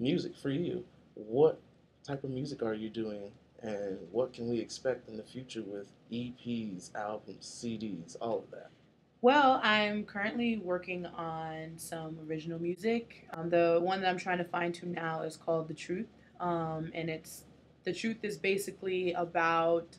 music for you. What type of music are you doing, and what can we expect in the future with EPs, albums, CDs, all of that? Well, I'm currently working on some original music. The one that I'm trying to fine tune now is called The Truth. And it's The Truth is basically about,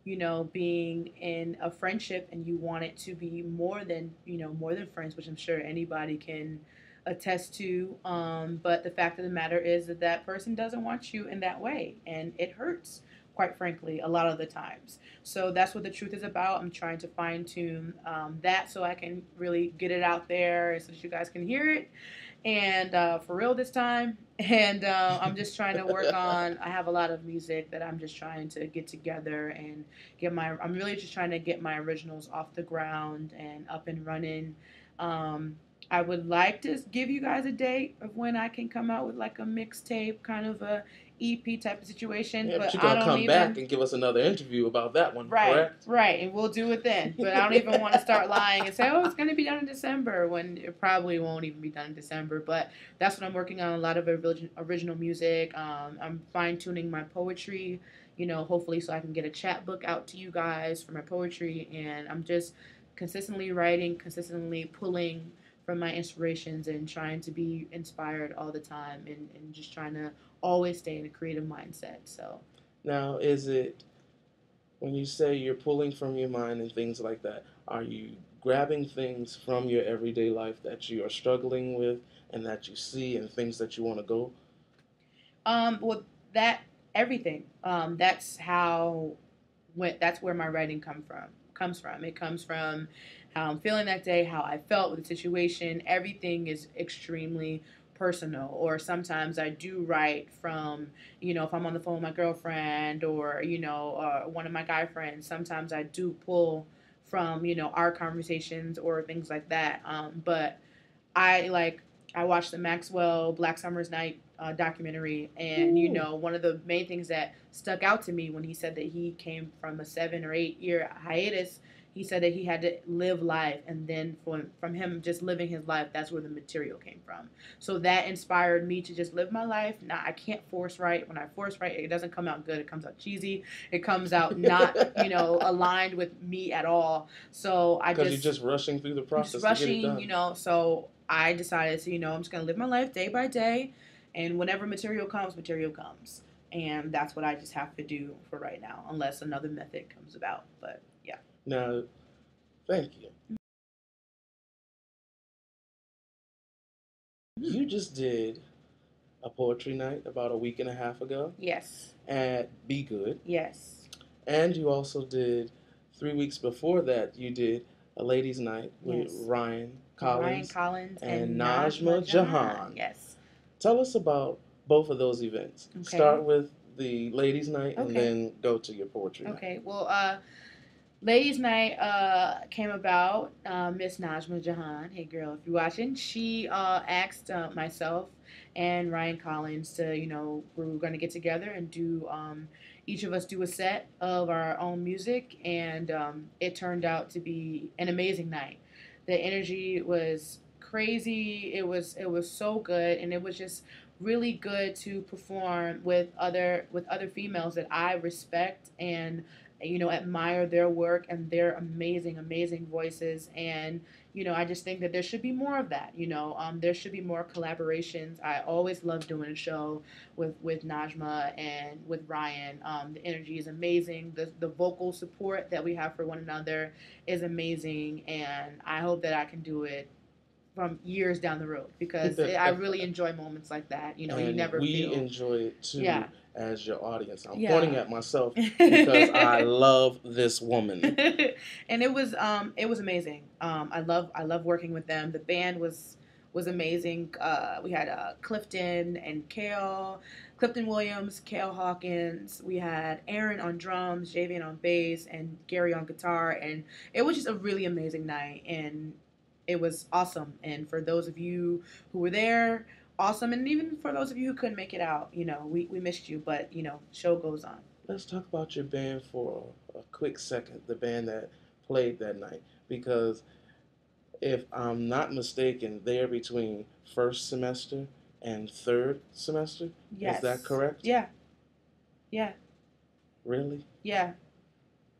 being in a friendship and you want it to be more than, more than friends, which I'm sure anybody can attest to. But the fact of the matter is that that person doesn't want you in that way, and it hurts, quite frankly, a lot of the times. So that's what the truth is about. I'm trying to fine tune that so I can really get it out there so that you guys can hear it and for real this time. And I'm just trying to work on. I have a lot of music that I'm just trying to get together and get my. I'm really just trying to get my originals off the ground and up and running. Um, I would like to give you guys a date of when I can come out with like a mixtape, kind of a EP type of situation, Yeah, but but you're I gonna don't come back even. and give us another interview about that one, Right, correct? right, and we'll do it then. But I don't even want to start lying and say, "Oh, it's going to be done in December," when it probably won't even be done in December. But that's what I'm working on—a lot of original music. I'm fine tuning my poetry, hopefully, so I can get a chat book out to you guys for my poetry. And I'm just consistently writing, consistently pulling from my inspirations, and trying to be inspired all the time, and just trying to always stay in a creative mindset. So. Now, is it when you say you're pulling from your mind and things like that, are you grabbing things from your everyday life that you are struggling with and that you see and things that you want to go? Well, that everything. That's how when that's where my writing comes from. It comes from how I'm feeling that day, how I felt with the situation. Everything is extremely personal. Or sometimes I do write from, if I'm on the phone with my girlfriend or one of my guy friends. Sometimes I do pull from our conversations or things like that. But I like I watched the Maxwell Black Summer's Night documentary, and Ooh. one of the main things that stuck out to me when he said that he came from a 7 or 8 year hiatus. He said that he had to live life, and then from him just living his life, that's where the material came from. So that inspired me to just live my life. Now I can't force write. When I force write, it doesn't come out good. It comes out cheesy. It comes out not aligned with me at all. So I Because you're just just rushing through the I'm just process to get it rushing, done. So I decided to, I'm just gonna live my life day by day, and whenever material comes, material comes, and that's what I just have to do for right now, unless another method comes about. But yeah. Now, thank you. You just did a poetry night about a week and a half ago Yes. at Be Good. Yes. And you also did 3 weeks before that, you did a ladies' night with Yes. Ryan Ryan Collins Collins and and Najma Najma Jahan. Jahan. Yes. Tell us about both of those events. Okay. Start with the ladies' night and Okay. then go to your poetry night. Okay. Well, Ladies' Night came about. Miss Najma Jahan, hey girl, if you're watching, she asked myself and Ryan Collins to, we were going to get together and do, each of us do a set of our own music, and it turned out to be an amazing night. The energy was crazy. It was so good, and it was just really good to perform with other females that I respect and admire their work and their amazing voices. And I just think that there should be more of that. There should be more collaborations. I always love doing a show with Najma and with Ryan. The energy is amazing. The vocal support that we have for one another is amazing, and I hope that I can do it from years down the road, because I really enjoy moments like that. You And never we feel. enjoy it too Yeah. as your audience. I'm pointing Yeah. at myself because I love this woman. And it was amazing. I love working with them. The band was amazing. We had Clifton and Kale, Clifton Williams, Kale Hawkins. We had Aaron on drums, Javian on bass, and Gary on guitar. And it was just a really amazing night, and it was awesome. And for those of you who were there, awesome. And even for those of you who couldn't make it out, we missed you, but show goes on. Let's talk about your band for a quick second, the band that played that night. Because if I'm not mistaken, they're between first semester and third semester. Is that Yes. correct? Yeah. Yeah. Really? Yeah.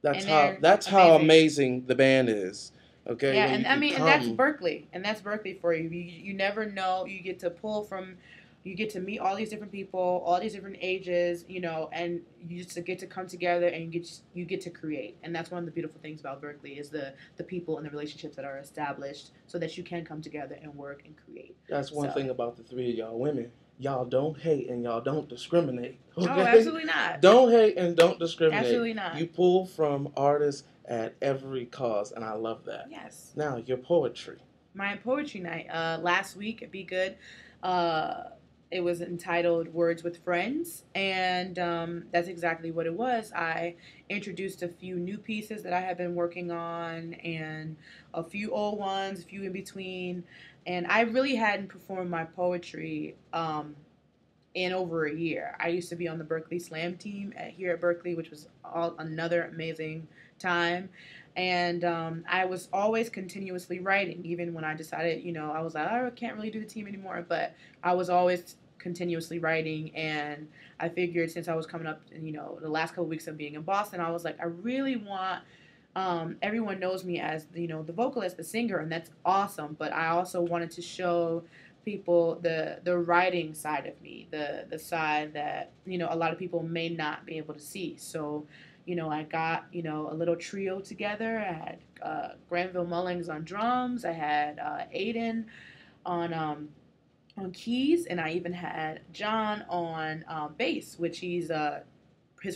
That's And how they're that's how amazing. amazing the band is. Okay, Yeah, when and you I can mean, and that's come. Berkeley, and that's Berkeley for you. You never know. You get to pull from, you get to meet all these different people, all these different ages, and you just get to come together and you get to create. And that's one of the beautiful things about Berkeley is the people and the relationships that are established so that you can come together and work and create. That's one So, thing about the three of y'all women. Y'all don't hate and y'all don't discriminate. oh, Okay? absolutely not, Don't hate and don't discriminate. absolutely not. You pull from artists at every cause, and I love that. Yes. Now, your poetry. My poetry night last week at Be Good. Uh, it was entitled Words with Friends, and that's exactly what it was. I introduced a few new pieces that I have been working on, and a few old ones, a few in between. And I really hadn't performed my poetry in over a year. I used to be on the Berkeley Slam team here at Berkeley, which was another amazing time. And I was always continuously writing, even when I decided, I was like, I can't really do the team anymore. But I was always continuously writing. And I figured since I was coming up, the last couple of weeks of being in Boston, I was like, I really want everyone knows me as the vocalist, the singer, and that's awesome. But I also wanted to show people the writing side of me, the side that a lot of people may not be able to see. So, I got a little trio together. I had Granville Mullings on drums. I had Aiden on keys, and I even had John on bass, which his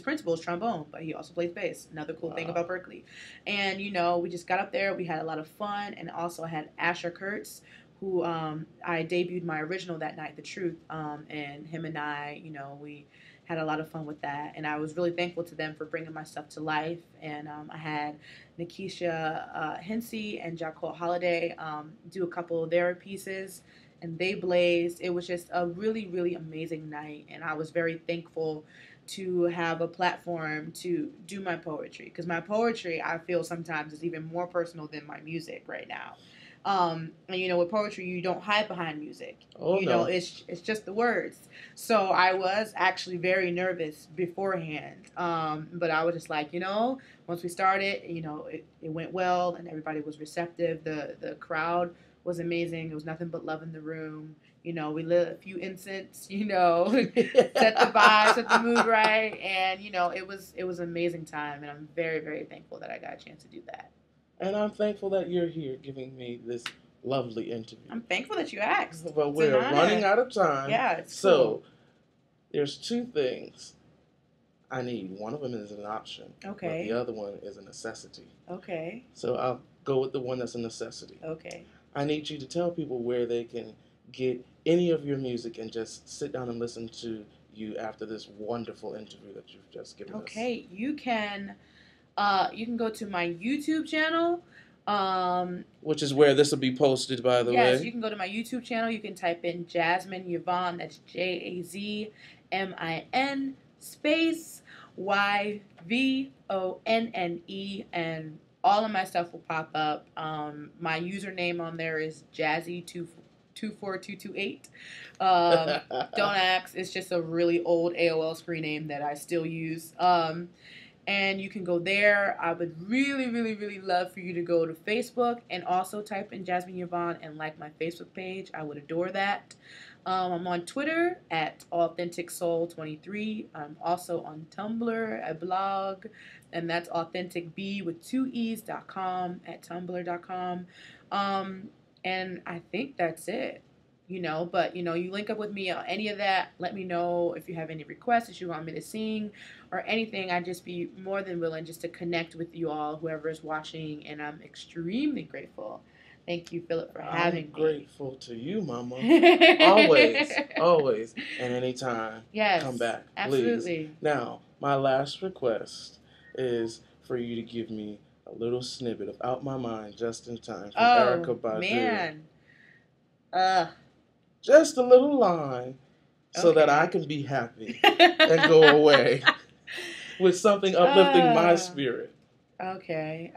principal is trombone, but he also plays bass. Another cool thing Wow. about Berkeley. And, we just got up there. We had a lot of fun. And also I had Asher Kurtz, who I debuted my original that night, The Truth. And him and I, we had a lot of fun with that. And I was really thankful to them for bringing my stuff to life. And I had Nikisha Hensey and Jacquel Holiday do a couple of their pieces. And they blazed. It was just a really, really amazing night. And I was very thankful to have a platform to do my poetry, because my poetry I feel sometimes is even more personal than my music right now. And with poetry you don't hide behind music. Oh no. It's just the words. So I was actually very nervous beforehand, but I was just like, once we started, it went well and everybody was receptive. The crowd was amazing. It was nothing but love in the room. We lit a few incense, set the vibe, set the mood right, and it was an amazing time, and I'm very, very thankful that I got a chance to do that. And I'm thankful that you're here giving me this lovely interview. I'm thankful that you asked. But It's we're an running honor. out of time. Yeah, it's So cool. there's two things I need. One of them is an option, but the Okay. other one is a necessity. Okay. So I'll go with the one that's a necessity. Okay. I need you to tell people where they can get any of your music and just sit down and listen to you after this wonderful interview that you've just given us. Okay. You can go to my YouTube channel. Which is where this will be posted, by the Yes, way. you can go to my YouTube channel. You can type in Jazmin Yvonne. That's JAZMIN space YVONNE, and all of my stuff will pop up. My username on there is Jazzy24228. Don't ask. It's just a really old AOL screen name that I still use. And you can go there. I would really, really, really love for you to go to Facebook and also type in Jazmin Yvonne and like my Facebook page. I would adore that. I'm on Twitter at Authentic Soul 23. I'm also on Tumblr, a blog, and that's authenticb with 2e's.com at tumblr.com. And I think that's it. But you link up with me on any of that. Let me know if you have any requests that you want me to sing or anything. I'd just be more than willing just to connect with you all, whoever is watching, and I'm extremely grateful. Thank you, Philip, for having I'm me. grateful to you, Mama. Always, always, and anytime. Yes, come back, please. absolutely. Now, my last request is for you to give me a little snippet of "Out My Mind" just in time from Erykah Badu. Man. Just a little line so that I can be happy and go away with something uplifting my spirit. Okay.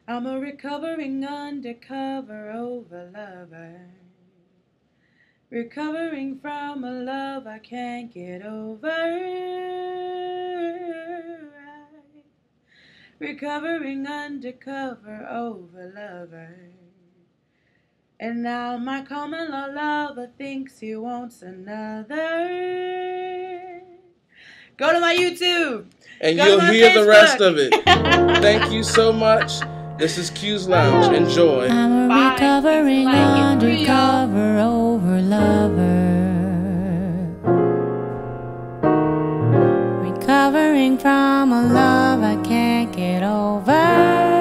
I'm a recovering undercover over lover. Recovering from a love I can't get over. Recovering undercover over lover. And now my common law lover thinks he wants another. Go to my YouTube. And Go you'll to my hear Facebook. The rest of it. Thank you so much. This is Q's Lounge. Enjoy. I'm a Bye. recovering undercover over lover. Recovering from a love I can't get over.